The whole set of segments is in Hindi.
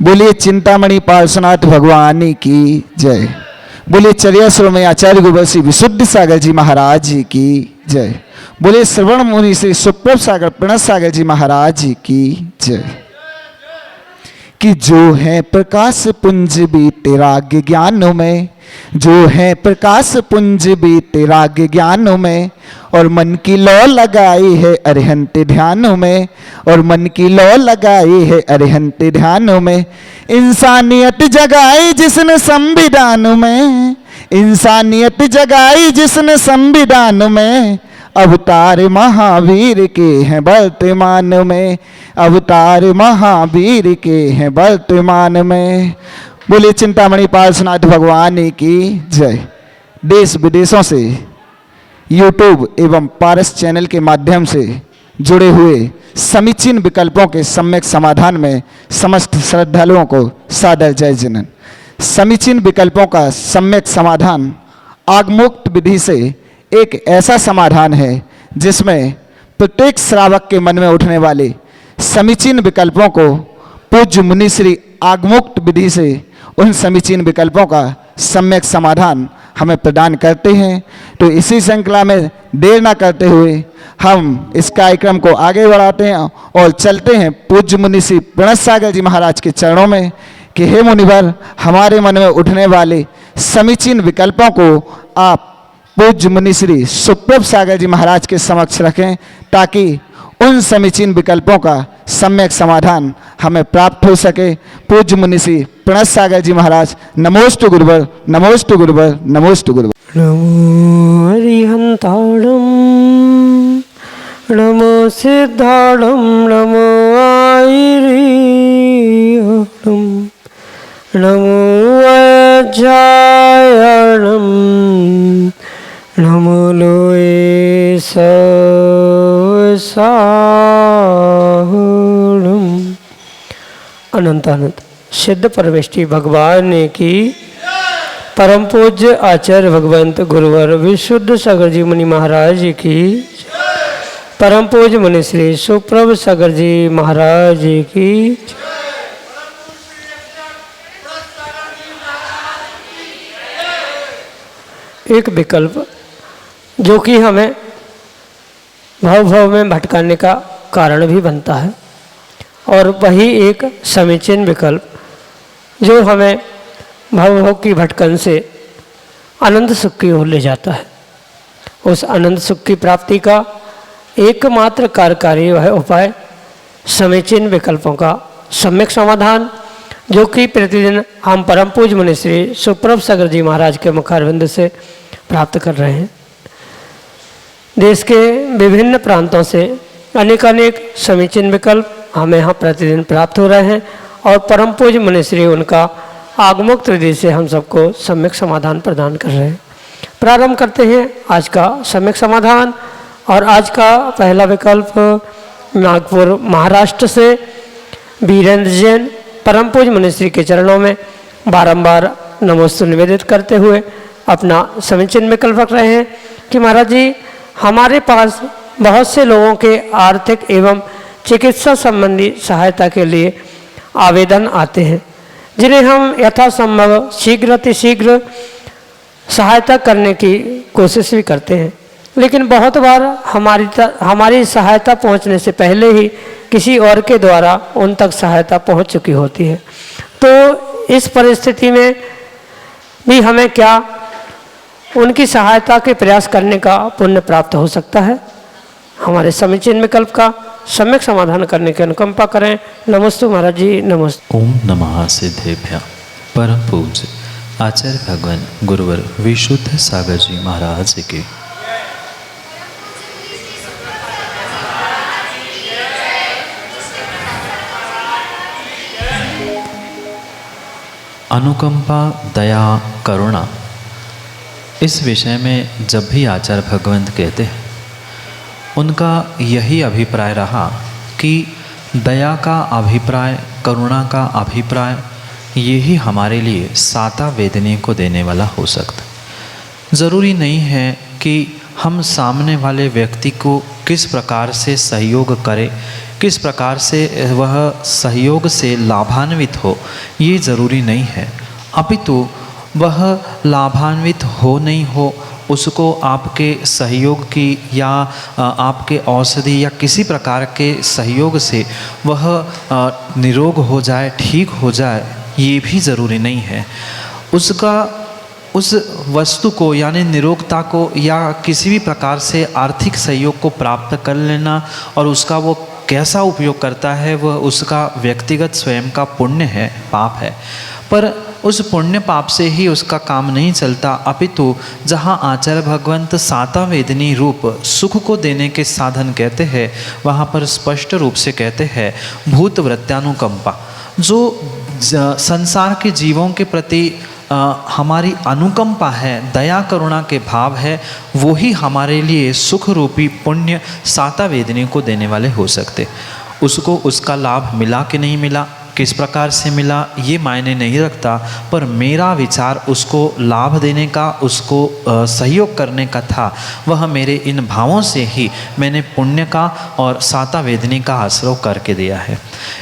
बोलिए चिंतामणि पार्श्वनाथ भगवान की जय। बोलिए चर्यासुर में आचार्य गुरु श्री विशुद्ध सागर जी महाराज की जय। बोलिए श्रवण मुनि श्री सुप्रभ सागर प्रणत सागर जी महाराज की जय। कि जो है प्रकाश पुंज बीते राग ज्ञानों में, जो है प्रकाश पुंज बीते राग ज्ञानों में, और मन की लौ लगाई है अरिहंत ध्यानों में, और मन की लौ लगाई है अरिहंत ध्यानों में। इंसानियत जगाई जिसने संविधान में, इंसानियत जगाई जिसने संविधान में, अवतार महावीर के हैं वर्तमान में, अवतार महावीर के हैं वर्तमान में। बोलिए चिंतामणि पार्श्वनाथ भगवान की जय। देश विदेशों से यूट्यूब एवं पारस चैनल के माध्यम से जुड़े हुए समीचीन विकल्पों के सम्यक समाधान में समस्त श्रद्धालुओं को सादर जय जनन। समीचीन विकल्पों का सम्यक समाधान आगमुक्त विधि से एक ऐसा समाधान है जिसमें प्रत्येक श्रावक के मन में उठने वाले समीचीन विकल्पों को पूज्य मुनि श्री आगमुक्त विधि से उन समीचीन विकल्पों का सम्यक समाधान हमें प्रदान करते हैं। तो इसी श्रृंखला में देर न करते हुए हम इस कार्यक्रम को आगे बढ़ाते हैं और चलते हैं पूज्य मुनि श्री प्रणत सागर जी महाराज के चरणों में कि हे मुनिवर, हमारे मन में उठने वाले समीचीन विकल्पों को आप पूज्य मुनि श्री सुप्रभ सागर जी महाराज के समक्ष रखें ताकि उन समीचीन विकल्पों का सम्यक समाधान हमें प्राप्त हो सके। पूज्य मुनि श्री प्रणत सागर जी महाराज नमोस्तु गुरुवर, नमोस्तु गुरुवर, नमोस्तु गुरुवर। नमो हरिहंताणम, नमो सिद्धाणम, नमो आयरियणम, नमो अजायणम, नमो लोए साहुणम। अनंत अनंत सिद्ध परमेष्टि भगवान की परम पूज्य आचार्य भगवंत गुरुवर विशुद्ध सागर जी मुनि महाराज की, परम पूज्य मुनि श्री सुप्रभ सागर जी महाराज की। एक विकल्प जो कि हमें भाव में भटकाने का कारण भी बनता है, और वही एक समीचीन विकल्प जो हमें भाव की भटकन से आनंद सुख की ओर ले जाता है। उस आनंद सुख की प्राप्ति का एकमात्र कार्यकारी वह उपाय समीचीन विकल्पों का सम्यक समाधान, जो कि प्रतिदिन हम परम पूज्य मुनि श्री सुप्रभ सागर जी महाराज के मुखारविंद से प्राप्त कर रहे हैं। देश के विभिन्न प्रांतों से अनेक समीचीन विकल्प हमें यहाँ प्रतिदिन प्राप्त हो रहे हैं, और परम पूज्य मुनि श्री उनका आगमुक्त विधि से हम सबको सम्यक समाधान प्रदान कर रहे हैं। प्रारंभ करते हैं आज का सम्यक समाधान। और आज का पहला विकल्प नागपुर महाराष्ट्र से वीरेंद्र जैन परम पूज्य मुनि श्री के चरणों में बारंबार नमोस्तु निवेदित करते हुए अपना समीचीन विकल्प रख रहे हैं कि महाराज जी, हमारे पास बहुत से लोगों के आर्थिक एवं चिकित्सा संबंधी सहायता के लिए आवेदन आते हैं, जिन्हें हम यथासंभव शीघ्र अतिशीघ्र सहायता करने की कोशिश भी करते हैं, लेकिन बहुत बार हमारी सहायता पहुंचने से पहले ही किसी और के द्वारा उन तक सहायता पहुंच चुकी होती है। तो इस परिस्थिति में भी हमें क्या उनकी सहायता के प्रयास करने का पुण्य प्राप्त हो सकता है? हमारे समीचीन विकल्प का सम्यक समाधान करने की अनुकंपा करें। नमस्ते महाराज जी, नमस्ते। ओम नमः सिद्धेभ्यः। परम पूज्य आचार्य भगवान गुरुवर विशुद्ध सागर जी महाराज के अनुकंपा, दया, करुणा, इस विषय में जब भी आचार्य भगवंत कहते हैं उनका यही अभिप्राय रहा कि दया का अभिप्राय, करुणा का अभिप्राय यही हमारे लिए साता वेदनी को देने वाला हो सकता। ज़रूरी नहीं है कि हम सामने वाले व्यक्ति को किस प्रकार से सहयोग करें किस प्रकार से वह सहयोग से लाभान्वित हो ये ज़रूरी नहीं है, अपितु वह लाभान्वित हो नहीं हो, उसको आपके सहयोग की या आपके औषधि या किसी प्रकार के सहयोग से वह निरोग हो जाए, ठीक हो जाए, ये भी ज़रूरी नहीं है। उस वस्तु को यानी निरोगता को या किसी भी प्रकार से आर्थिक सहयोग को प्राप्त कर लेना और उसका वो कैसा उपयोग करता है वह उसका व्यक्तिगत स्वयं का पुण्य है, पाप है। पर उस पुण्य पाप से ही उसका काम नहीं चलता, अपितु जहाँ आचार्य भगवंत साता वेदनी रूप सुख को देने के साधन कहते हैं, वहाँ पर स्पष्ट रूप से कहते हैं भूत वृत्यानुकंपा। जो संसार के जीवों के प्रति हमारी अनुकंपा है, दया करुणा के भाव है, वो ही हमारे लिए सुख रूपी पुण्य साता वेदनी को देने वाले हो सकते। उसको उसका लाभ मिला कि नहीं मिला, किस प्रकार से मिला, ये मायने नहीं रखता, पर मेरा विचार उसको लाभ देने का, उसको सहयोग करने का था। वह मेरे इन भावों से ही मैंने पुण्य का और साता वेदनी का आश्रय करके दिया है।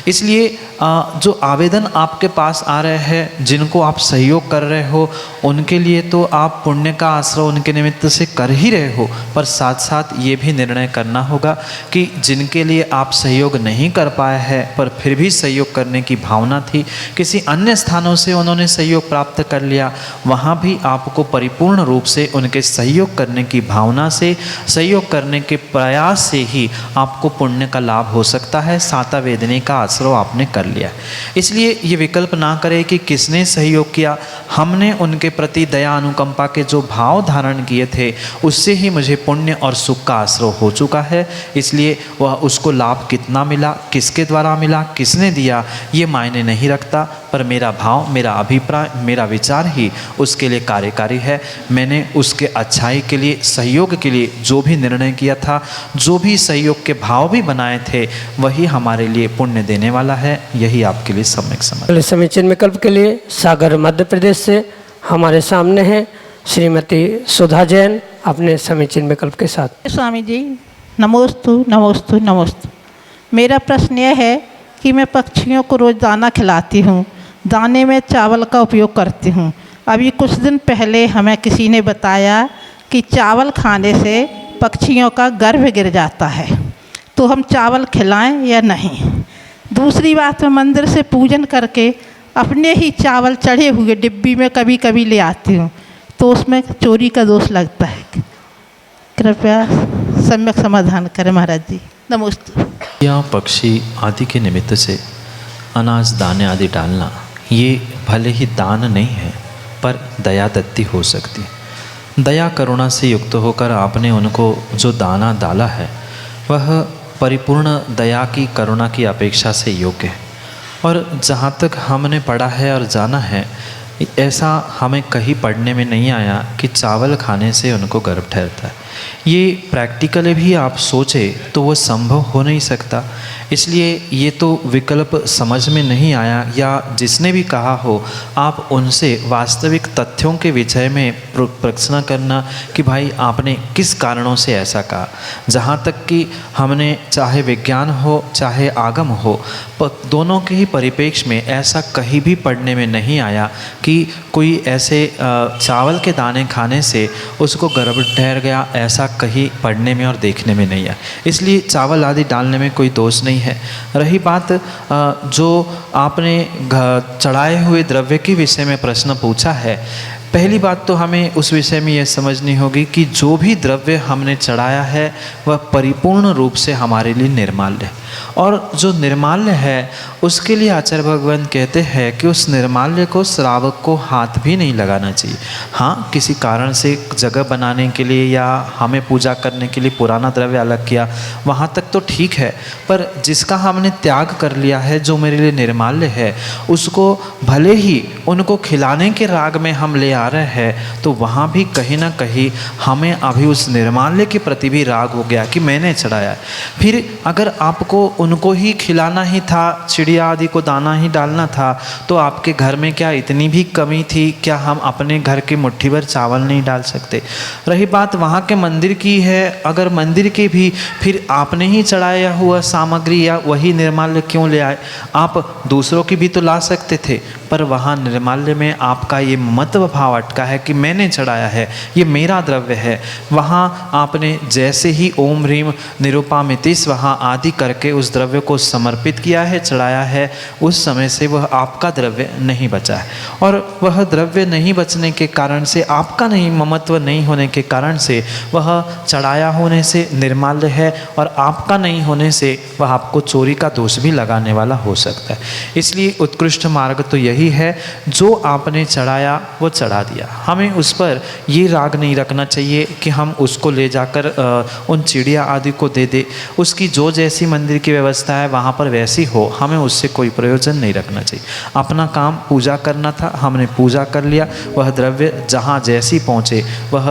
इसलिए जो आवेदन आपके पास आ रहे हैं, जिनको आप सहयोग कर रहे हो, उनके लिए तो आप पुण्य का आश्रय उनके निमित्त से कर ही रहे हो, पर साथ साथ ये भी निर्णय करना होगा कि जिनके लिए आप सहयोग नहीं कर पाए हैं पर फिर भी सहयोग करने की भावना थी, किसी अन्य स्थानों से उन्होंने सहयोग प्राप्त कर लिया, वहाँ भी आपको परिपूर्ण रूप से उनके सहयोग करने की भावना से, सहयोग करने के प्रयास से ही आपको पुण्य का लाभ हो सकता है। साता वेदनी का आश्रय आपने कर लिया। इसलिए ये विकल्प ना करें कि किसने सहयोग किया, हमने उनके प्रति दया अनुकंपा के जो भाव धारण किए थे उससे ही मुझे पुण्य और सुख का आश्रय हो चुका है। इसलिए वह उसको लाभ कितना मिला, किसके द्वारा मिला, किसने दिया, ये मायने नहीं रखता, पर मेरा भाव, मेरा अभिप्राय, मेरा विचार ही उसके लिए कार्यकारी है। मैंने उसके अच्छाई के लिए, सहयोग के लिए जो भी निर्णय किया था, जो भी सहयोग के भाव भी बनाए थे, वही हमारे लिए पुण्य देने वाला है। यही आपके लिए सम्यक समझ। समीचीन विकल्प के लिए सागर मध्य प्रदेश से हमारे सामने हैं श्रीमती सुधा जैन अपने समीचीन विकल्प के साथ। स्वामी जी नमोस्तु नमोस्तु नमोस्तु। मेरा प्रश्न यह है कि मैं पक्षियों को रोज़ दाना खिलाती हूँ, दाने में चावल का उपयोग करती हूँ। अभी कुछ दिन पहले हमें किसी ने बताया कि चावल खाने से पक्षियों का गर्भ गिर जाता है, तो हम चावल खिलाएं या नहीं। दूसरी बात, मैं मंदिर से पूजन करके अपने ही चावल चढ़े हुए डिब्बी में कभी कभी ले आती हूँ, तो उसमें चोरी का दोष लगता है। कृपया सम्यक समाधान करें महाराज जी। नमस्ते। या पक्षी आदि के निमित्त से अनाज दाने आदि डालना ये भले ही दान नहीं है, पर दया दत्ती हो सकती है। दया करुणा से युक्त होकर आपने उनको जो दाना डाला है वह परिपूर्ण दया की, करुणा की अपेक्षा से योग्य है। और जहाँ तक हमने पढ़ा है और जाना है, ऐसा हमें कहीं पढ़ने में नहीं आया कि चावल खाने से उनको गर्भ ठहरता है। ये प्रैक्टिकली भी आप सोचें तो वो संभव हो नहीं सकता। इसलिए ये तो विकल्प समझ में नहीं आया, या जिसने भी कहा हो आप उनसे वास्तविक तथ्यों के विषय में प्रश्न करना कि भाई आपने किस कारणों से ऐसा कहा। जहाँ तक कि हमने चाहे विज्ञान हो चाहे आगम हो, दोनों के ही परिप्रेक्ष्य में ऐसा कहीं भी पढ़ने में नहीं आया कि कोई ऐसे चावल के दाने खाने से उसको गर्भ ठहर गया, ऐसा कहीं पढ़ने में और देखने में नहीं आया। इसलिए चावल आदि डालने में कोई दोष नहीं है। रही बात जो आपने चढ़ाए हुए द्रव्य के विषय में प्रश्न पूछा है, पहली बात तो हमें उस विषय में यह समझनी होगी कि जो भी द्रव्य हमने चढ़ाया है वह परिपूर्ण रूप से हमारे लिए निर्माल्य है, और जो निर्माल्य है उसके लिए आचार्य भगवान कहते हैं कि उस निर्माल्य को श्रावक को हाथ भी नहीं लगाना चाहिए। हाँ, किसी कारण से जगह बनाने के लिए या हमें पूजा करने के लिए पुराना द्रव्य अलग किया, वहाँ तक तो ठीक है, पर जिसका हमने त्याग कर लिया है, जो मेरे लिए निर्माल्य है, उसको भले ही उनको खिलाने के राग में हम ले आ रहे हैं, तो वहाँ भी कहीं ना कहीं हमें अभी उस निर्माल्य के प्रति भी राग हो गया कि मैंने चढ़ाया है। फिर अगर आपको उनको ही खिलाना ही था, चिड़िया आदि को दाना ही डालना था, तो आपके घर में क्या इतनी भी कमी थी? क्या हम अपने घर के मुट्ठी भर चावल नहीं डाल सकते? रही बात वहाँ के मंदिर की है, अगर मंदिर के भी फिर आपने ही चढ़ाया हुआ सामग्री या वही निर्माल्य क्यों ले आए? आप दूसरों की भी तो ला सकते थे, पर वहाँ निर्माल्य में आपका ये महत्व भाव अटका है कि मैंने चढ़ाया है, ये मेरा द्रव्य है। वहाँ आपने जैसे ही ओम ह्रीम निरुपामितिस वहाँ आदि करके उस द्रव्य को समर्पित किया है, चढ़ाया है, उस समय से वह आपका द्रव्य नहीं बचा है। और वह द्रव्य नहीं बचने के कारण से, आपका नहीं, ममत्व नहीं होने के कारण से वह चढ़ाया होने से निर्माल्य है, और आपका नहीं होने से वह आपको चोरी का दोष भी लगाने वाला हो सकता है। इसलिए उत्कृष्ट मार्ग तो यही है, जो आपने चढ़ाया वो चढ़ा दिया। हमें उस पर ये राग नहीं रखना चाहिए कि हम उसको ले जाकर उन चिड़िया आदि को दे दे, उसकी जो जैसी मंदिर की व्यवस्था है वहाँ पर वैसी हो, हमें उससे कोई प्रयोजन नहीं रखना चाहिए। अपना काम पूजा करना था, हमने पूजा कर लिया, वह द्रव्य जहाँ जैसी पहुँचे वह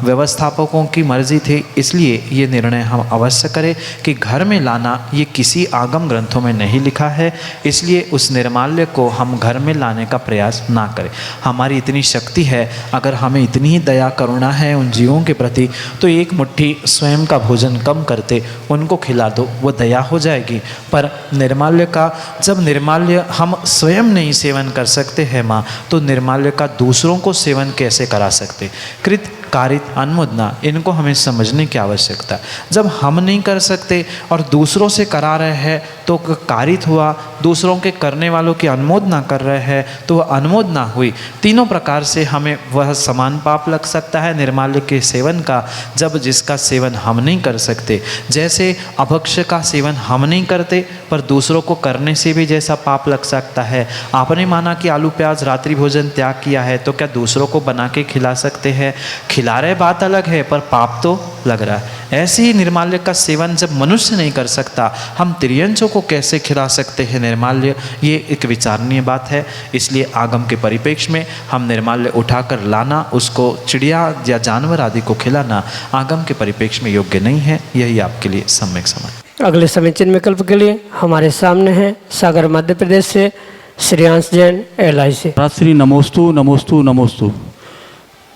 व्यवस्थापकों की मर्जी थी। इसलिए ये निर्णय हम अवश्य करें कि घर में लाना ये किसी आगम ग्रंथों में नहीं लिखा है, इसलिए उस निर्माल्य को हम घर में लाने का प्रयास ना करें। हमारी इतनी शक्ति है, अगर हमें इतनी ही दया करुणा है उन जीवों के प्रति, तो एक मुट्ठी स्वयं का भोजन कम करते उनको खिला दो, वो दया हो जाएगी। पर निर्माल्य का, जब निर्माल्य हम स्वयं नहीं सेवन कर सकते हैं माँ, तो निर्माल्य का दूसरों को सेवन कैसे करा सकते? कृत कारित अनुमोदना, इनको हमें समझने की आवश्यकता है। जब हम नहीं कर सकते और दूसरों से करा रहे हैं तो कारित हुआ, दूसरों के करने वालों की अनुमोदना कर रहे हैं तो वह अनुमोदना हुई। तीनों प्रकार से हमें वह समान पाप लग सकता है निर्माल्य के सेवन का, जब जिसका सेवन हम नहीं कर सकते। जैसे अभक्ष्य का सेवन हम नहीं करते, पर दूसरों को करने से भी जैसा पाप लग सकता है। आपने माना कि आलू प्याज रात्रि भोजन त्याग किया है, तो क्या दूसरों को बना के खिला सकते हैं? खिला रहे बात अलग है, पर पाप तो लग रहा है। ऐसे ही निर्माल्य का सेवन जब मनुष्य नहीं कर सकता, हम तिर्यंचों को कैसे खिला सकते हैं निर्माल्य? ये एक विचारणीय बात है। इसलिए आगम के परिप्रेक्ष्य में हम निर्माल्य उठाकर लाना, उसको चिड़िया या जानवर आदि को खिलाना आगम के परिप्रेक्ष्य में योग्य नहीं है। यही आपके लिए सम्यक समझ। अगले समीचीन विकल्प के लिए हमारे सामने है सागर मध्य प्रदेश से श्रेयांश जैन LI से। महाराज श्री नमोस्तु नमोस्तु नमोस्तु।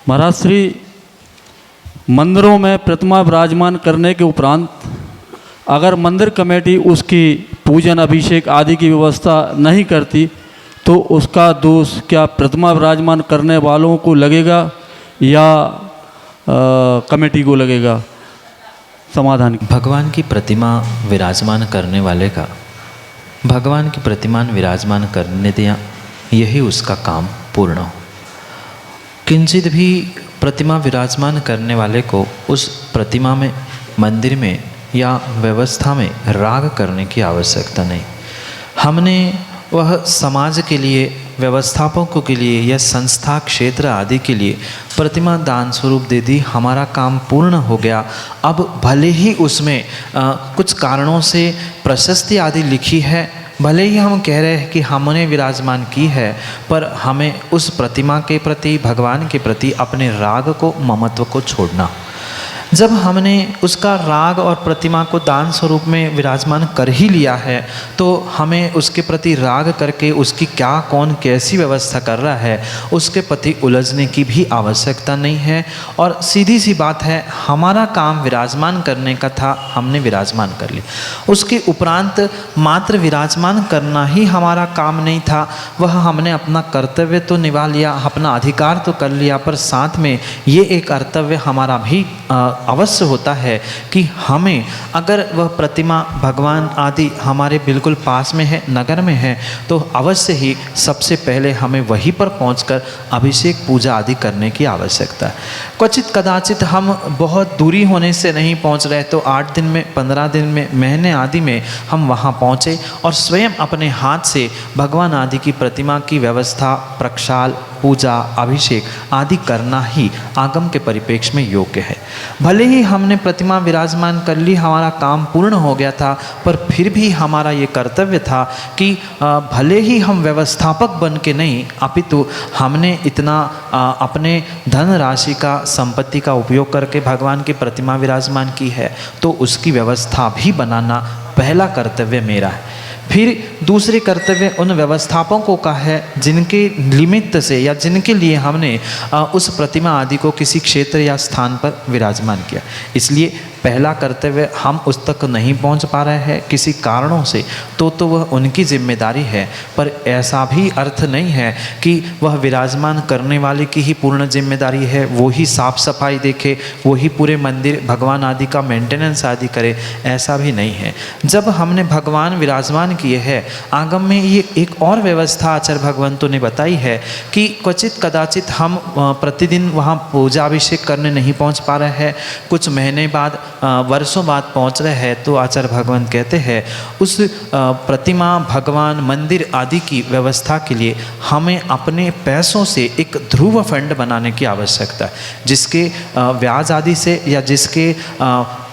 महाराज श्री मंदिरों में प्रतिमा विराजमान करने के उपरांत अगर मंदिर कमेटी उसकी पूजन अभिषेक आदि की व्यवस्था नहीं करती, तो उसका दोष क्या प्रतिमा विराजमान करने वालों को लगेगा या कमेटी को लगेगा? समाधान। भगवान की प्रतिमा विराजमान करने वाले का भगवान की प्रतिमा विराजमान करने दिया, यही उसका काम पूर्ण हो। किंचित भी प्रतिमा विराजमान करने वाले को उस प्रतिमा में, मंदिर में या व्यवस्था में राग करने की आवश्यकता नहीं। हमने वह समाज के लिए, व्यवस्थापकों के लिए या संस्था क्षेत्र आदि के लिए प्रतिमा दान स्वरूप दे दी, हमारा काम पूर्ण हो गया। अब भले ही उसमें कुछ कारणों से प्रशस्ति आदि लिखी है, भले ही हम कह रहे हैं कि हमने विराजमान की है, पर हमें उस प्रतिमा के प्रति, भगवान के प्रति अपने राग को, ममत्व को छोड़ना। जब हमने उसका राग और प्रतिमा को दान स्वरूप में विराजमान कर ही लिया है, तो हमें उसके प्रति राग करके उसकी क्या, कौन, कैसी व्यवस्था कर रहा है, उसके प्रति उलझने की भी आवश्यकता नहीं है। और सीधी सी बात है, हमारा काम विराजमान करने का था, हमने विराजमान कर लिया। उसके उपरांत मात्र विराजमान करना ही हमारा काम नहीं था, वह हमने अपना कर्तव्य तो निभा लिया, अपना अधिकार तो कर लिया, पर साथ में ये एक कर्तव्य हमारा भी अवश्य होता है कि हमें, अगर वह प्रतिमा, भगवान आदि हमारे बिल्कुल पास में है, नगर में है, तो अवश्य ही सबसे पहले हमें वहीं पर पहुंचकर अभिषेक पूजा आदि करने की आवश्यकता है। क्वचित कदाचित हम बहुत दूरी होने से नहीं पहुंच रहे, तो 8 दिन में, 15 दिन में, महीने आदि में हम वहां पहुंचे और स्वयं अपने हाथ से भगवान आदि की प्रतिमा की व्यवस्था, प्रक्षाल, पूजा अभिषेक आदि करना ही आगम के परिप्रेक्ष्य में योग्य है। भले ही हमने प्रतिमा विराजमान कर ली, हमारा काम पूर्ण हो गया था, पर फिर भी हमारा ये कर्तव्य था कि भले ही हम व्यवस्थापक बन के नहीं, अपितु हमने इतना अपने धन राशि का संपत्ति का उपयोग करके भगवान की प्रतिमा विराजमान की है, तो उसकी व्यवस्था भी बनाना पहला कर्तव्य मेरा है। फिर दूसरे कर्तव्य उन व्यवस्थापकों का है जिनके निमित्त से या जिनके लिए हमने उस प्रतिमा आदि को किसी क्षेत्र या स्थान पर विराजमान किया। इसलिए पहला कर्तव्य हम उस तक नहीं पहुंच पा रहे हैं किसी कारणों से, तो वह उनकी जिम्मेदारी है, पर ऐसा भी अर्थ नहीं है कि वह विराजमान करने वाले की ही पूर्ण जिम्मेदारी है, वो ही साफ सफाई देखे, वो ही पूरे मंदिर भगवान आदि का मेंटेनेंस आदि करे, ऐसा भी नहीं है। जब हमने भगवान विराजमान किए हैं, आगम में ये एक और व्यवस्था आचार्य भगवंतों ने बताई है कि क्वचित कदाचित हम प्रतिदिन वहाँ पूजा अभिषेक करने नहीं पहुँच पा रहे हैं, कुछ महीने बाद वर्षों बाद पहुँच रहे हैं, तो आचार्य भगवंत कहते हैं उस प्रतिमा भगवान मंदिर आदि की व्यवस्था के लिए हमें अपने पैसों से एक ध्रुव फंड बनाने की आवश्यकता है, जिसके ब्याज आदि से या जिसके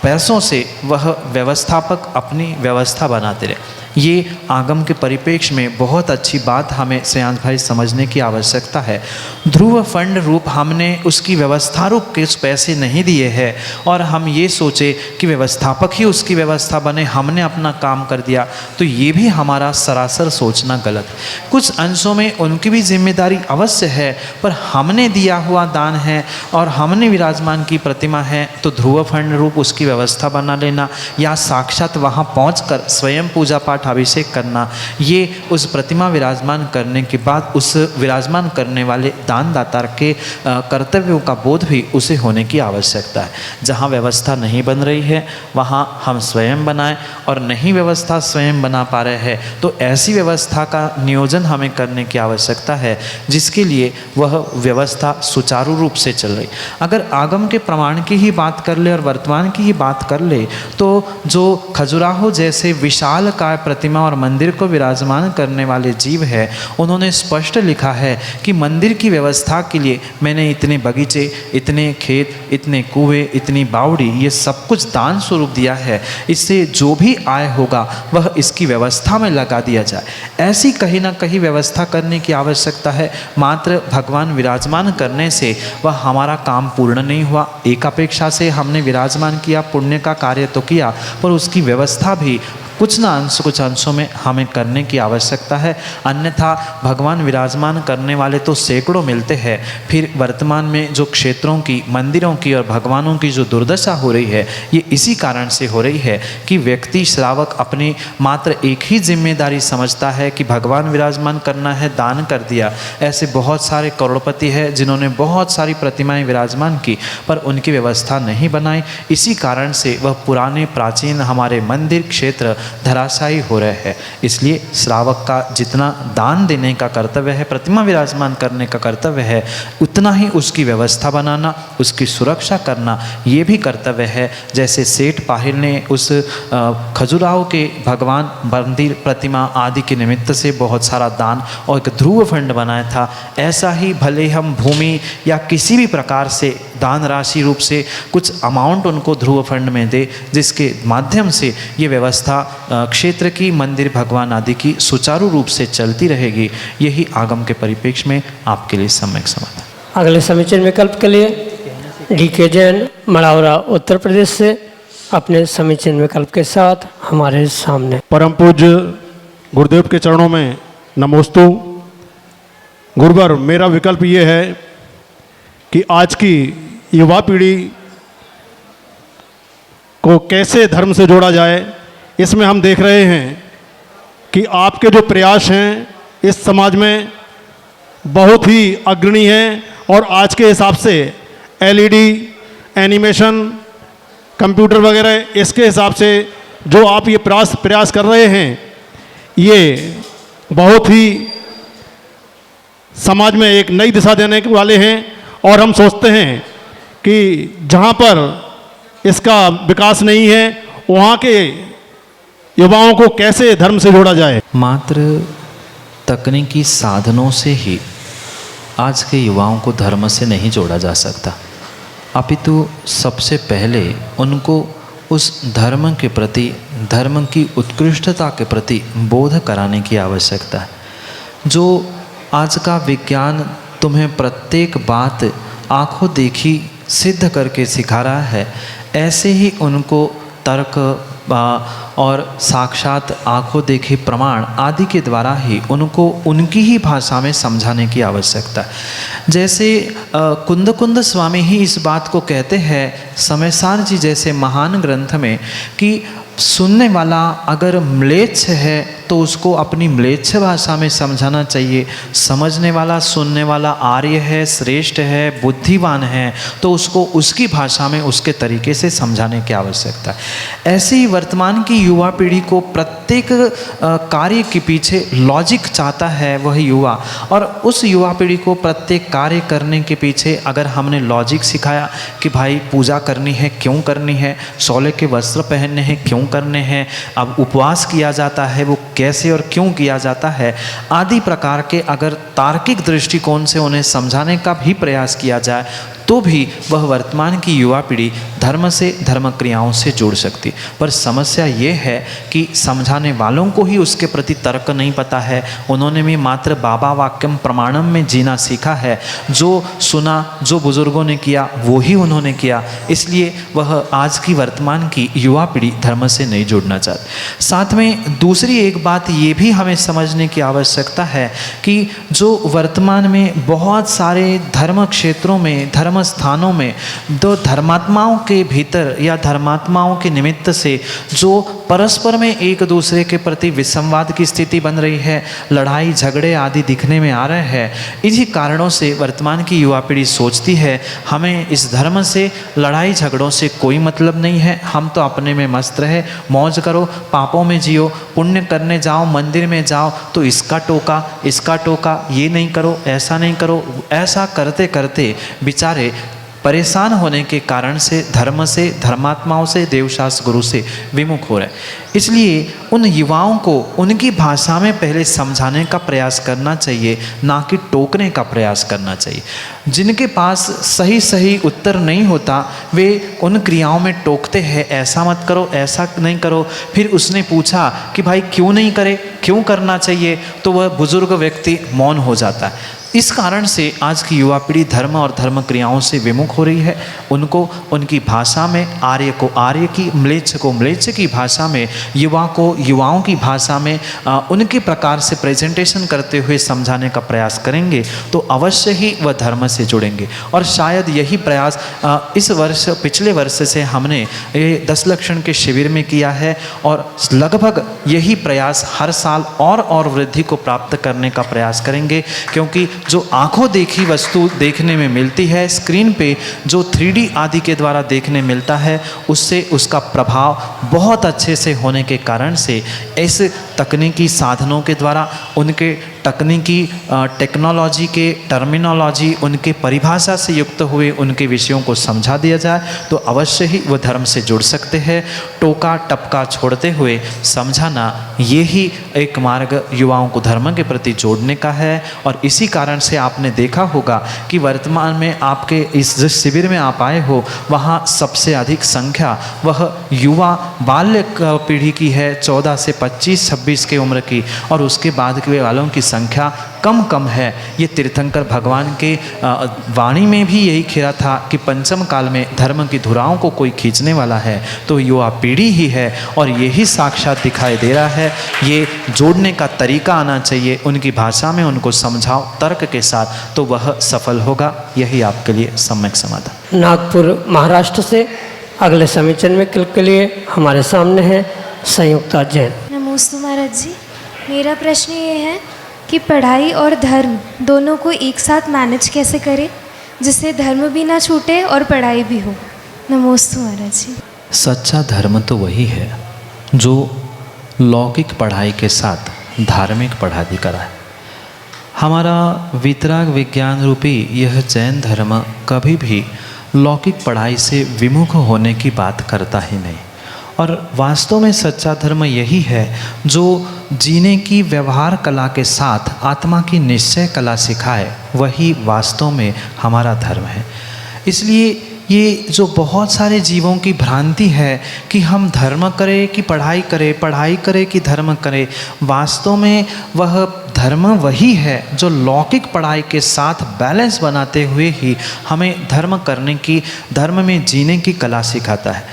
पैसों से वह व्यवस्थापक अपनी व्यवस्था बनाते रहे। ये आगम के परिप्रेक्ष्य में बहुत अच्छी बात हमें श्रेयांश भाई समझने की आवश्यकता है। ध्रुव फंड रूप हमने उसकी व्यवस्था रूप के पैसे नहीं दिए हैं और हम ये सोचे कि व्यवस्थापक ही उसकी व्यवस्था बने, हमने अपना काम कर दिया, तो ये भी हमारा सरासर सोचना गलत। कुछ अंशों में उनकी भी जिम्मेदारी अवश्य है, पर हमने दिया हुआ दान है और हमने विराजमान की प्रतिमा है, तो ध्रुव फंड रूप उसकी व्यवस्था बना लेना या साक्षात वहाँ पहुँचकर स्वयं पूजा पाठ अभिषेक करना, ये उस प्रतिमा विराजमान करने के बाद उस विराजमान करने वाले दानदाता के कर्तव्यों का बोध भी उसे होने की आवश्यकता है। जहाँ व्यवस्था नहीं बन रही है वहाँ हम स्वयं बनाएं, और नहीं व्यवस्था स्वयं बना पा रहे हैं तो ऐसी व्यवस्था का नियोजन हमें करने की आवश्यकता है जिसके लिए वह व्यवस्था सुचारू रूप से चल रही। अगर आगम के प्रमाण की ही बात कर ले और वर्तमान की ही बात कर ले, तो जो खजुराहो जैसे विशाल काय प्रतिमा और मंदिर को विराजमान करने वाले जीव है, उन्होंने स्पष्ट लिखा है कि मंदिर की व्यवस्था के लिए मैंने इतने बगीचे, इतने खेत, इतने कुएं, इतनी बावड़ी, ये सब कुछ दान स्वरूप दिया है, इससे जो भी आय होगा वह इसकी व्यवस्था में लगा दिया जाए। ऐसी कहीं ना कहीं व्यवस्था करने की आवश्यकता है। मात्र भगवान विराजमान करने से वह हमारा काम पूर्ण नहीं हुआ। एक अपेक्षा से हमने विराजमान किया, पुण्य का कार्य तो किया, पर उसकी व्यवस्था भी कुछ अंशों में हमें करने की आवश्यकता है। अन्यथा भगवान विराजमान करने वाले तो सैकड़ों मिलते हैं, फिर वर्तमान में जो क्षेत्रों की, मंदिरों की और भगवानों की जो दुर्दशा हो रही है, ये इसी कारण से हो रही है कि व्यक्ति श्रावक अपनी मात्र एक ही जिम्मेदारी समझता है कि भगवान विराजमान करना है, दान कर दिया। ऐसे बहुत सारे करोड़पति हैं जिन्होंने बहुत सारी प्रतिमाएं विराजमान की, पर उनकी व्यवस्था नहीं बनाई। इसी कारण से वह पुराने प्राचीन हमारे मंदिर क्षेत्र धराशायी हो रहे हैं। इसलिए श्रावक का जितना दान देने का कर्तव्य है, प्रतिमा विराजमान करने का कर्तव्य है, उतना ही उसकी व्यवस्था बनाना, उसकी सुरक्षा करना ये भी कर्तव्य है। जैसे सेठ पाहिल ने उस खजुराहो के भगवान मंदिर प्रतिमा आदि के निमित्त से बहुत सारा दान और एक ध्रुव फंड बनाया था, ऐसा ही भले हम भूमि या किसी भी प्रकार से दान राशि रूप से कुछ अमाउंट उनको ध्रुव फंड में दे, जिसके माध्यम से ये व्यवस्था क्षेत्र की, मंदिर भगवान आदि की सुचारू रूप से चलती रहेगी। यही आगम के परिप्रेक्ष्य में आपके लिए सम्यक समाधान। अगले समीचीन विकल्प के लिए DK जैन मड़ावरा उत्तर प्रदेश से अपने समीचीन विकल्प के साथ हमारे सामने। परम पूज्य गुरुदेव के चरणों में नमोस्तु। गुरुवर, मेरा विकल्प ये है कि आज की युवा पीढ़ी को कैसे धर्म से जोड़ा जाए। इसमें हम देख रहे हैं कि आपके जो प्रयास हैं इस समाज में बहुत ही अग्रणी हैं, और आज के हिसाब से LED, एनिमेशन, कंप्यूटर वगैरह, इसके हिसाब से जो आप ये प्रयास कर रहे हैं, ये बहुत ही समाज में एक नई दिशा देने वाले हैं। और हम सोचते हैं कि जहाँ पर इसका विकास नहीं है, वहाँ के युवाओं को कैसे धर्म से जोड़ा जाए। मात्र तकनीकी साधनों से ही आज के युवाओं को धर्म से नहीं जोड़ा जा सकता, अपितु सबसे पहले उनको उस धर्म के प्रति, धर्म की उत्कृष्टता के प्रति बोध कराने की आवश्यकता है। जो आज का विज्ञान तुम्हें प्रत्येक बात आंखों देखी सिद्ध करके सिखा रहा है, ऐसे ही उनको तर्क और साक्षात आंखों देखे प्रमाण आदि के द्वारा ही उनको उनकी ही भाषा में समझाने की आवश्यकता है। जैसे कुंद स्वामी ही इस बात को कहते हैं समयसार जी जैसे महान ग्रंथ में कि सुनने वाला अगर म्लेच्छ है तो उसको अपनी म्लेच्छ भाषा में समझाना चाहिए, समझने वाला सुनने वाला आर्य है, श्रेष्ठ है, बुद्धिवान है तो उसको उसकी भाषा में उसके तरीके से समझाने की आवश्यकता है। ऐसे ही वर्तमान की युवा पीढ़ी को प्रत्येक कार्य के पीछे लॉजिक चाहता है वह युवा, और उस युवा पीढ़ी को प्रत्येक कार्य करने के पीछे अगर हमने लॉजिक सिखाया कि भाई पूजा करनी है क्यों करनी है, सोले के वस्त्र पहनने हैं क्यों करने हैं, अब उपवास किया जाता है वो कैसे और क्यों किया जाता है आदि प्रकार के अगर तार्किक दृष्टिकोण से उन्हें समझाने का भी प्रयास किया जाए तो भी वह वर्तमान की युवा पीढ़ी धर्म से, धर्म क्रियाओं से जुड़ सकती। पर समस्या ये है कि समझाने वालों को ही उसके प्रति तर्क नहीं पता है, उन्होंने भी मात्र बाबा वाक्यम प्रमाणम में जीना सीखा है, जो सुना, जो बुजुर्गों ने किया वो ही उन्होंने किया, इसलिए वह आज की वर्तमान की युवा पीढ़ी धर्म से नहीं जुड़ना चाहती। साथ में दूसरी एक बात ये भी हमें समझने की आवश्यकता है कि जो वर्तमान में बहुत सारे धर्म क्षेत्रों में, धर्म स्थानों में दो धर्मात्माओं के भीतर या धर्मात्माओं के निमित्त से जो परस्पर में एक दूसरे के प्रति विसंवाद की स्थिति बन रही है, लड़ाई झगड़े आदि दिखने में आ रहे हैं, इन्हीं कारणों से वर्तमान की युवा पीढ़ी सोचती है हमें इस धर्म से, लड़ाई झगड़ों से कोई मतलब नहीं है, हम तो अपने में मस्त रहे, मौज करो, पापों में जियो, पुण्य करने जाओ, मंदिर में जाओ तो इसका टोका, ये नहीं करो, ऐसा नहीं करो, ऐसा करते करते बेचारे परेशान होने के कारण से धर्म से, धर्मात्माओं से, देवशास्त्र गुरु से विमुख हो रहे हैं। इसलिए उन युवाओं को उनकी भाषा में पहले समझाने का प्रयास करना चाहिए, ना कि टोकने का प्रयास करना चाहिए। जिनके पास सही सही उत्तर नहीं होता वे उन क्रियाओं में टोकते हैं, ऐसा मत करो, ऐसा नहीं करो। फिर उसने पूछा कि भाई क्यों नहीं करे, क्यों करना चाहिए, तो वह बुजुर्ग व्यक्ति मौन हो जाता है। इस कारण से आज की युवा पीढ़ी धर्म और धर्म क्रियाओं से विमुख हो रही है। उनको उनकी भाषा में, आर्य को आर्य की, म्लेच्छ को म्लेच्छ की भाषा में, युवा को युवाओं की भाषा में उनके प्रकार से प्रेजेंटेशन करते हुए समझाने का प्रयास करेंगे तो अवश्य ही वह धर्म से जुड़ेंगे। और शायद यही प्रयास इस वर्ष, पिछले वर्ष से हमने ये 10 लक्षण के शिविर में किया है और लगभग यही प्रयास हर साल और वृद्धि को प्राप्त करने का प्रयास करेंगे, क्योंकि जो आंखों देखी वस्तु देखने में मिलती है, स्क्रीन पे जो 3D आदि के द्वारा देखने मिलता है, उससे उसका प्रभाव बहुत अच्छे से होने के कारण से इस तकनीकी साधनों के द्वारा, उनके तकनीकी टेक्नोलॉजी के टर्मिनोलॉजी, उनके परिभाषा से युक्त हुए उनके विषयों को समझा दिया जाए तो अवश्य ही वह धर्म से जुड़ सकते हैं। टोका टपका छोड़ते हुए समझाना, ये ही एक मार्ग युवाओं को धर्म के प्रति जोड़ने का है। और इसी कारण से आपने देखा होगा कि वर्तमान में आपके इस जिस शिविर में आप आए हो वहाँ सबसे अधिक संख्या वह युवा बाल्य पीढ़ी की है, 14 से 25-26 की उम्र की, और उसके बाद के वालों की संख्या कम है। ये तीर्थंकर भगवान के वाणी में भी यही खिरा था कि पंचम काल में धर्म की धुराओं को कोई खींचने वाला है तो युवा पीढ़ी ही है, और यही साक्षात दिखाई दे रहा है। ये जोड़ने का तरीका आना चाहिए, उनकी भाषा में उनको समझाओ तर्क के साथ तो वह सफल होगा। यही आपके लिए सम्यक समाधान। नागपुर महाराष्ट्र से अगले समीचन में के लिए हमारे सामने है संयुक्ता जैन। नमस्ते महाराज जी, मेरा प्रश्न ये है कि पढ़ाई और धर्म दोनों को एक साथ मैनेज कैसे करें जिससे धर्म भी ना छूटे और पढ़ाई भी हो। नमस्ते महाराज जी। सच्चा धर्म तो वही है जो लौकिक पढ़ाई के साथ धार्मिक पढ़ाई कराए। हमारा वितराग विज्ञान रूपी यह जैन धर्म कभी भी लौकिक पढ़ाई से विमुख होने की बात करता ही नहीं। और वास्तव में सच्चा धर्म यही है जो जीने की व्यवहार कला के साथ आत्मा की निश्चय कला सिखाए, वही वास्तव में हमारा धर्म है। इसलिए ये जो बहुत सारे जीवों की भ्रांति है कि हम धर्म करें कि पढ़ाई करें, पढ़ाई करें कि धर्म करें, वास्तव में वह धर्म वही है जो लौकिक पढ़ाई के साथ बैलेंस बनाते हुए ही हमें धर्म करने की, धर्म में जीने की कला सिखाता है।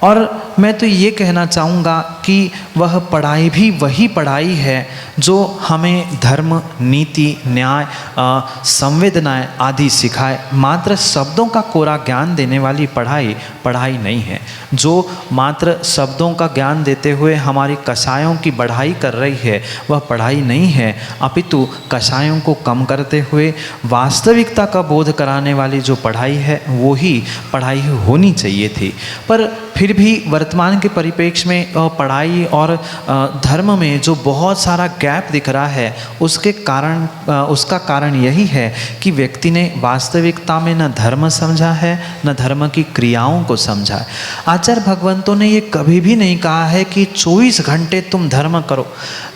और मैं तो ये कहना चाहूँगा कि वह पढ़ाई भी वही पढ़ाई है जो हमें धर्म, नीति, न्याय, संवेदनाएं आदि सिखाए। मात्र शब्दों का कोरा ज्ञान देने वाली पढ़ाई पढ़ाई नहीं है। जो मात्र शब्दों का ज्ञान देते हुए हमारी कषायों की बढ़ाई कर रही है, वह पढ़ाई नहीं है, अपितु कषायों को कम करते हुए वास्तविकता का बोध कराने वाली जो पढ़ाई है वो ही पढ़ाई होनी चाहिए थी। पर फिर भी वर्तमान के परिप्रेक्ष्य में पढ़ाई और धर्म में जो बहुत सारा गैप दिख रहा है, उसका कारण यही है कि व्यक्ति ने वास्तविकता में न धर्म समझा है, न धर्म की क्रियाओं को समझा है। आचार्य भगवंतों ने ये कभी भी नहीं कहा है कि 24 घंटे तुम धर्म करो।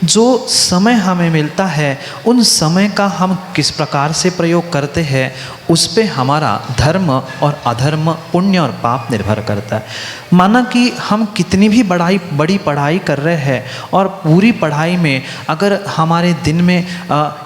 जो समय हमें मिलता है, उन समय का हम किस प्रकार से प्रयोग करते हैं, उस पे हमारा धर्म और अधर्म, पुण्य और पाप निर्भर करता है। माना कि हम कितनी भी बड़ी पढ़ाई कर रहे हैं और पूरी पढ़ाई में अगर हमारे दिन में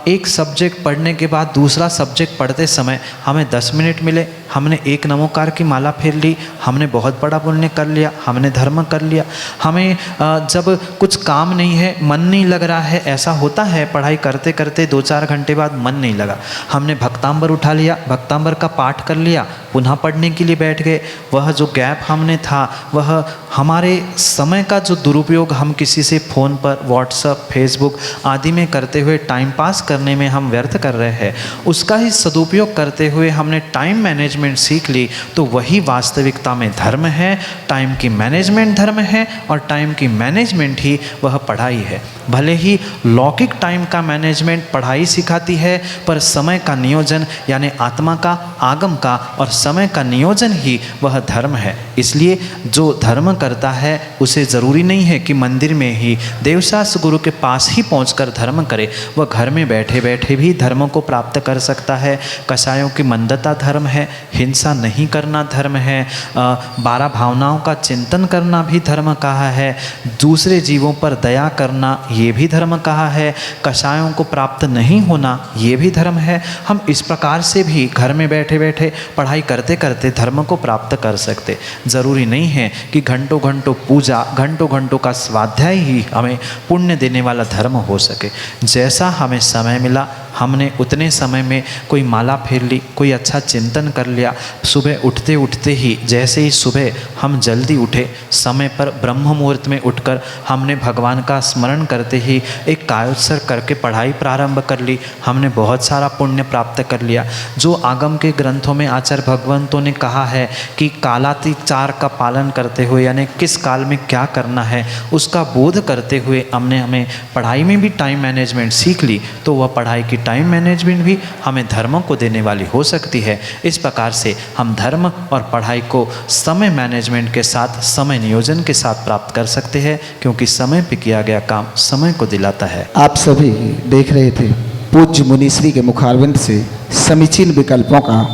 एक सब्जेक्ट पढ़ने के बाद दूसरा सब्जेक्ट पढ़ते समय हमें 10 मिनट मिले, हमने एक नमोकार की माला फेर ली, हमने बहुत बड़ा पुण्य कर लिया, हमने धर्म कर लिया। हमें जब कुछ काम नहीं है, मन नहीं लग रहा है, ऐसा होता है पढ़ाई करते करते 2-4 घंटे बाद मन नहीं लगा, हमने भक्तांबर उठा लिया, भक्तांबर का पाठ कर लिया, पुनः पढ़ने के लिए बैठ गए। वह जो गैप हमने था, वह हमारे समय का जो दुरुपयोग हम किसी से फ़ोन पर, व्हाट्सएप, फेसबुक आदि में करते हुए टाइम पास करने में हम व्यर्थ कर रहे हैं, उसका ही सदुपयोग करते हुए हमने टाइम मैनेजमेंट सीख ली, तो वही वास्तविकता में धर्म है। टाइम की मैनेजमेंट धर्म है और टाइम की मैनेजमेंट ही वह पढ़ाई है। भले ही लौकिक टाइम का मैनेजमेंट पढ़ाई सिखाती है, पर समय का नियोजन यानी आत्मा का, आगम का और समय का नियोजन ही वह धर्म है। इसलिए जो धर्म करता है उसे ज़रूरी नहीं है कि मंदिर में ही देवशास्त्र गुरु के पास ही पहुंचकर धर्म करे, वह घर में बैठे बैठे भी धर्म को प्राप्त कर सकता है। कषायों की मंदता धर्म है, हिंसा नहीं करना धर्म है, 12 भावनाओं का चिंतन करना भी धर्म कहा है, दूसरे जीवों पर दया करना ये भी धर्म कहा है, कषायों को प्राप्त नहीं होना ये भी धर्म है। हम इस प्रकार से भी घर में बैठे बैठे पढ़ाई करते करते धर्म को प्राप्त कर सकते। ज़रूरी नहीं है कि घंटों घंटों पूजा, घंटों घंटों का स्वाध्याय ही हमें पुण्य देने वाला धर्म हो सके। जैसा हमें समय मिला, हमने उतने समय में कोई माला फेर ली, कोई अच्छा चिंतन कर लिया। सुबह उठते उठते ही, जैसे ही सुबह हम जल्दी उठे, समय पर ब्रह्म मुहूर्त में उठकर हमने भगवान का स्मरण करते ही एक कायोत्सर्ग करके पढ़ाई प्रारंभ कर ली, हमने बहुत सारा पुण्य प्राप्त कर लिया। जो आगम के ग्रंथों में आचार्य भगवंतों ने कहा है कि कालातिचार का पालन करते हुए, यानी किस काल में क्या करना है उसका बोध करते हुए हमें पढ़ाई में भी टाइम मैनेजमेंट सीख ली, तो वह पढ़ाई की टाइम मैनेजमेंट भी हमें धर्म को देने वाली हो सकती है। इस प्रकार से हम धर्म और पढ़ाई को समय मैनेजमेंट के साथ, समय नियोजन के साथ प्राप्त कर सकते हैं, क्योंकि समय पे किया गया काम समय को दिलाता है। आप सभी देख रहे थे पूज्य मुनिश्री के मुखारविंद से समीचीन विकल्पों का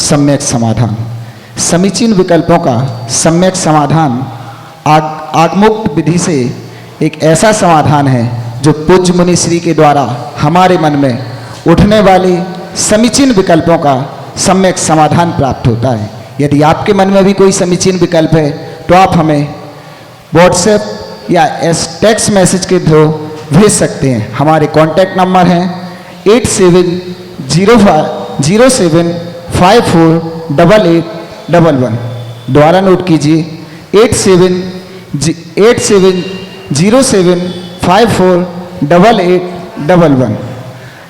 सम्यक समाधान। समीचीन विकल्पों का सम्यक समाधान आगमोक्त विधि से एक ऐसा समाधान है जो पूज्य मुनिश्री के द्वारा हमारे मन में उठने वाली समीचीन विकल्पों का सम्यक समाधान प्राप्त होता है। यदि आपके मन में भी कोई समीचीन विकल्प है तो आप हमें व्हाट्सएप या टेक्स्ट मैसेज के थ्रू भेज सकते हैं। हमारे कॉन्टैक्ट नंबर हैं 8707548811। दोबारा नोट कीजिए 8707548811।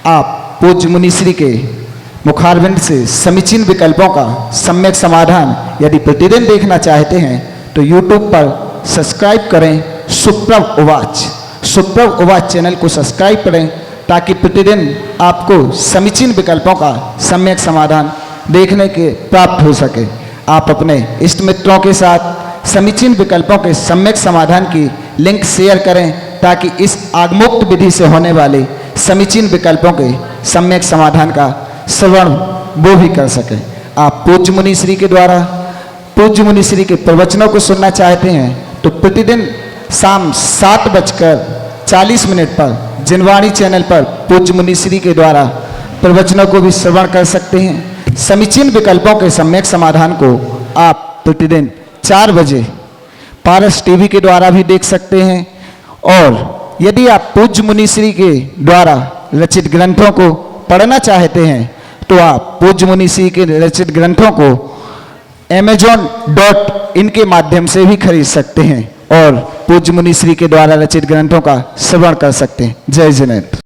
आप पूज्य मुनिश्री के मुखारविंद से समीचीन विकल्पों का सम्यक समाधान यदि प्रतिदिन देखना चाहते हैं तो YouTube पर सब्सक्राइब करें सुप्रभ उवाच। सुप्रभ उवाच चैनल को सब्सक्राइब करें ताकि प्रतिदिन आपको समीचीन विकल्पों का सम्यक समाधान देखने के प्राप्त हो सके। आप अपने इष्ट मित्रों के साथ समीचीन विकल्पों के सम्यक समाधान की लिंक शेयर करें ताकि इस आगमुक्त विधि से होने वाले समीचीन विकल्पों के सम्यक समाधान का श्रवण वो भी कर सकें। आप पूज्य मुनिश्री के द्वारा पूज्य मुनिश्री के प्रवचनों को सुनना चाहते हैं तो प्रतिदिन शाम 7:40 पर जिनवाणी चैनल पर पूज्य मुनिश्री के द्वारा प्रवचनों को भी श्रवण कर सकते हैं। समीचीन विकल्पों के सम्यक समाधान को आप प्रतिदिन 4 बजे पारस टीवी के द्वारा भी देख सकते हैं। और यदि आप पूज्य मुनिश्री के द्वारा रचित ग्रंथों को पढ़ना चाहते हैं तो आप पूज्य मुनिश्री के रचित ग्रंथों को amazon.in के माध्यम से भी खरीद सकते हैं और पूज्य मुनिश्री के द्वारा रचित ग्रंथों का श्रवण कर सकते हैं। जय जिनेन्द्र।